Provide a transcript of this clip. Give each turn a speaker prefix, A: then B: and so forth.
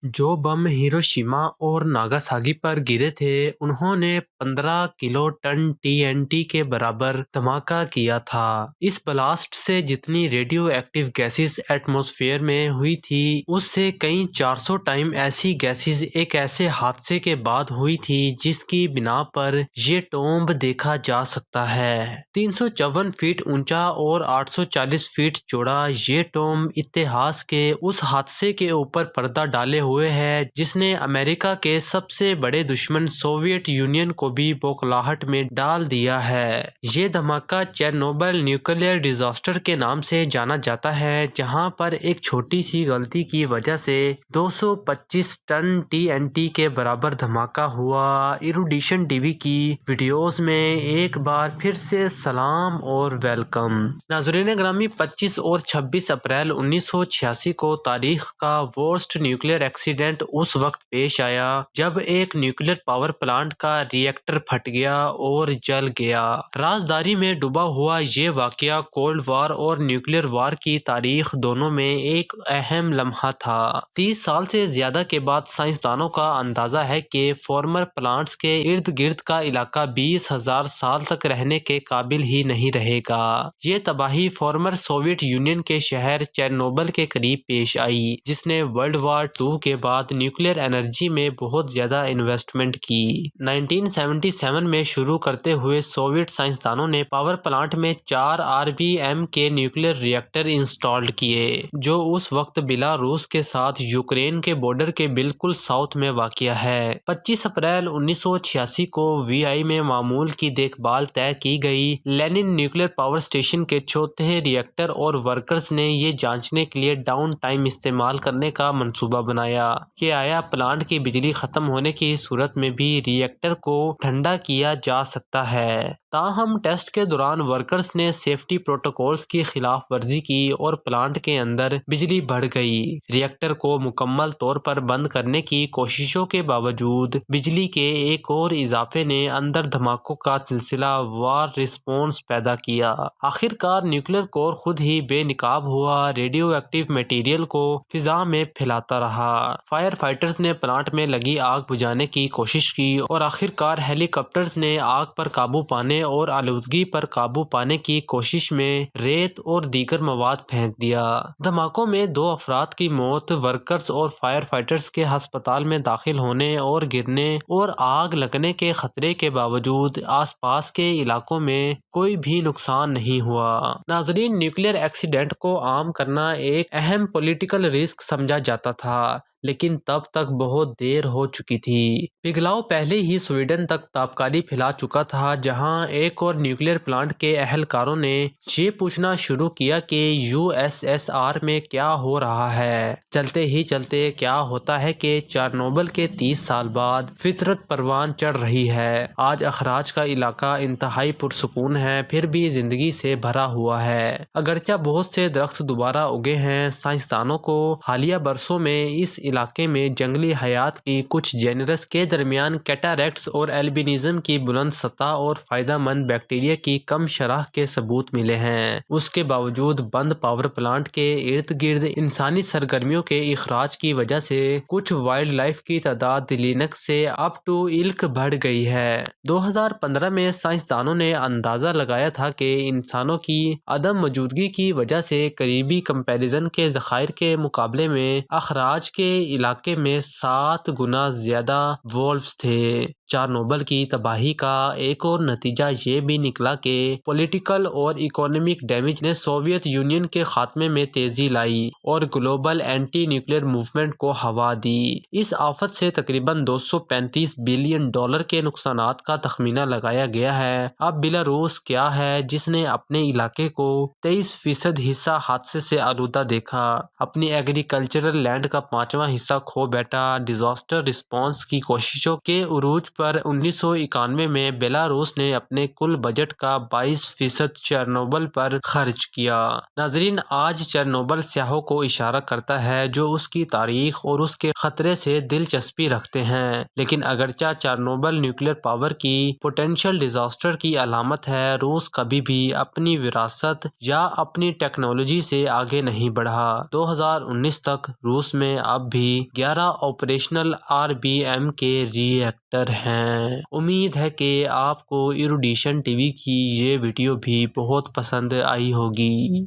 A: جو بم ہیروشیما اور ناگاساکی پر گرے تھے انہوں نے 15 کلو ٹن TNT کے برابر دھماکہ کیا تھا۔ اس بلاسٹ سے جتنی ریڈیو ایکٹیو گیسز ایٹماسفیئر میں ہوئی تھی اس سے کئی 400 ٹائم ایسی گیسز ایک ایسے حادثے کے بعد ہوئی تھی جس کی بنا پر یہ ٹومب دیکھا جا سکتا ہے۔ 354 فٹ اونچا اور 840 فٹ چوڑا یہ ٹومب اتہاس کے اس حادثے کے اوپر پردہ ڈالے ہوئے ہے جس نے امریکہ کے سب سے بڑے دشمن سوویت یونین کو بھی بوکھلاہٹ میں ڈال دیا ہے۔ یہ دھماکہ چیرنوبل نیوکلیئر ڈیزاسٹر کے نام سے جانا جاتا ہے جہاں پر ایک چھوٹی سی غلطی کی وجہ سے 225 ٹن TNT کے برابر دھماکہ ہوا۔ ایروڈیشن ٹی وی کی ویڈیوز میں ایک بار پھر سے سلام اور ویلکم۔ ناظرین گرامی، 25 اور 26 اپریل 1986 کو تاریخ کا ورسٹ نیوکلیئر ایکسیڈنٹ اس وقت پیش آیا جب ایک نیوکلیئر پاور پلانٹ کا ری ایکٹر پھٹ گیا اور جل گیا۔ رازداری میں ڈوبا ہوا یہ واقعہ کولڈ وار اور نیوکلیئر وار کی تاریخ دونوں میں ایک اہم لمحہ تھا۔ 30 سال سے زیادہ کے بعد سائنسدانوں کا اندازہ ہے کہ فارمر پلانٹس کے ارد گرد کا علاقہ 20,000 سال تک رہنے کے قابل ہی نہیں رہے گا۔ یہ تباہی فارمر سوویت یونین کے شہر چیرنوبل کے قریب پیش آئی جس نے ورلڈ وار II کے بعد نیوکلیئر انرجی میں بہت زیادہ انویسٹمنٹ کی۔ 1977 میں شروع کرتے ہوئے سوویت سائنسدانوں نے پاور پلانٹ میں 4 RBM کے نیوکلیئر ری ایکٹر انسٹالڈ کیے جو اس وقت بیلاروس کے ساتھ یوکرین کے بارڈر کے بالکل ساؤتھ میں واقع ہے۔ 25 اپریل 1986 کو VI میں معمول کی دیکھ بھال طے کی گئی۔ لینن نیوکلیئر پاور اسٹیشن کے چوتھے ری ایکٹر اور ورکرز نے یہ جانچنے کے لیے ڈاؤن ٹائم استعمال کرنے کا منصوبہ بنایا کہ آیا پلانٹ کی بجلی ختم ہونے کی صورت میں بھی ری ایکٹر کو ٹھنڈا کیا جا سکتا ہے۔ تاہم ٹیسٹ کے دوران ورکرز نے سیفٹی پروٹوکولز کی خلاف ورزی کی اور پلانٹ کے اندر بجلی بڑھ گئی۔ ری ایکٹر کو مکمل طور پر بند کرنے کی کوششوں کے باوجود بجلی کے ایک اور اضافے نے اندر دھماکوں کا سلسلہ وار رسپانس پیدا کیا۔ آخر کار نیوکلیئر کور خود ہی بے نقاب ہوا، ریڈیو ایکٹیو میٹیریل کو فضا میں پھیلاتا رہا۔ فائر فائٹرز نے پلانٹ میں لگی آگ بجھانے کی کوشش کی اور آخر کار ہیلی کاپٹرز نے آگ پر قابو پانے اور آلودگی پر قابو پانے کی کوشش میں ریت اور دیگر مواد پھینک دیا۔ دھماکوں میں 2 افراد کی موت، ورکرز اور فائر فائٹرز کے ہسپتال میں داخل ہونے اور گرنے اور آگ لگنے کے خطرے کے باوجود آس پاس کے علاقوں میں کوئی بھی نقصان نہیں ہوا۔ ناظرین، نیوکلیئر ایکسیڈنٹ کو عام کرنا ایک اہم پولیٹیکل رسک سمجھا جاتا تھا لیکن تب تک بہت دیر ہو چکی تھی۔ پگھلاؤ پہلے ہی سویڈن تک تابکاری پھیلا چکا تھا جہاں ایک اور نیوکلیئر پلانٹ کے اہلکاروں نے یہ پوچھنا شروع کیا کہ USSR میں کیا ہو رہا ہے۔ چلتے ہی چلتے کیا ہوتا ہے کہ چیرنوبل کے 30 سال بعد فطرت پروان چڑھ رہی ہے۔ آج اخراج کا علاقہ انتہائی پرسکون ہے پھر بھی زندگی سے بھرا ہوا ہے۔ اگرچہ بہت سے درخت دوبارہ اگے ہیں، سائنسدانوں کو حالیہ برسوں میں اس علاقے میں جنگلی حیات کی کچھ جینرس کے درمیان کیٹاریکٹس اور البینزم کی بلند سطح اور فائدہ مند بیکٹیریا کی کم شرح کے ثبوت ملے ہیں۔ اس کے باوجود بند پاور پلانٹ کے ارد گرد انسانی سرگرمیوں کے اخراج کی وجہ سے کچھ وائلڈ لائف کی تعداد لینکس سے اپ ٹو الک بڑھ گئی ہے۔ 2015 میں سائنسدانوں نے اندازہ لگایا تھا کہ انسانوں کی عدم موجودگی کی وجہ سے قریبی کمپیریزن کے ذخائر کے مقابلے میں اخراج کے علاقے میں 7 گنا زیادہ وولفز تھے۔ چیرنوبل کی تباہی کا ایک اور نتیجہ یہ بھی نکلا کہ پولیٹیکل اور اکنامک ڈیمیج نے سوویت یونین کے خاتمے میں تیزی لائی اور گلوبل اینٹی نیوکلیئر موومنٹ کو ہوا دی۔ اس آفت سے تقریباً $235 بلین کے نقصانات کا تخمینہ لگایا گیا ہے۔ اب بیلاروس کیا ہے جس نے اپنے علاقے کو 23% حصہ حادثے سے آلودہ دیکھا، اپنی ایگریکلچرل لینڈ کا 5واں حصہ کھو بیٹھا، ڈیزاسٹر رسپانس کی کوششوں کے عروج پر 1991 میں بیلاروس نے اپنے کل بجٹ کا 22% چیرنوبل پر خرچ کیا۔ ناظرین، آج چیرنوبل سیاحوں کو اشارہ کرتا ہے جو اس کی تاریخ اور اس کے خطرے سے دلچسپی رکھتے ہیں، لیکن اگرچہ چیرنوبل نیوکلیئر پاور کی پوٹینشیل ڈیزاسٹر کی علامت ہے، روس کبھی بھی اپنی وراثت یا اپنی ٹیکنالوجی سے آگے نہیں بڑھا۔ 2019 تک روس میں اب بھی 11 آپریشنل RBM کے ری ایکٹر ہیں۔ امید ہے کہ آپ کو ایروڈیشن ٹی وی کی یہ ویڈیو بھی بہت پسند آئی ہوگی۔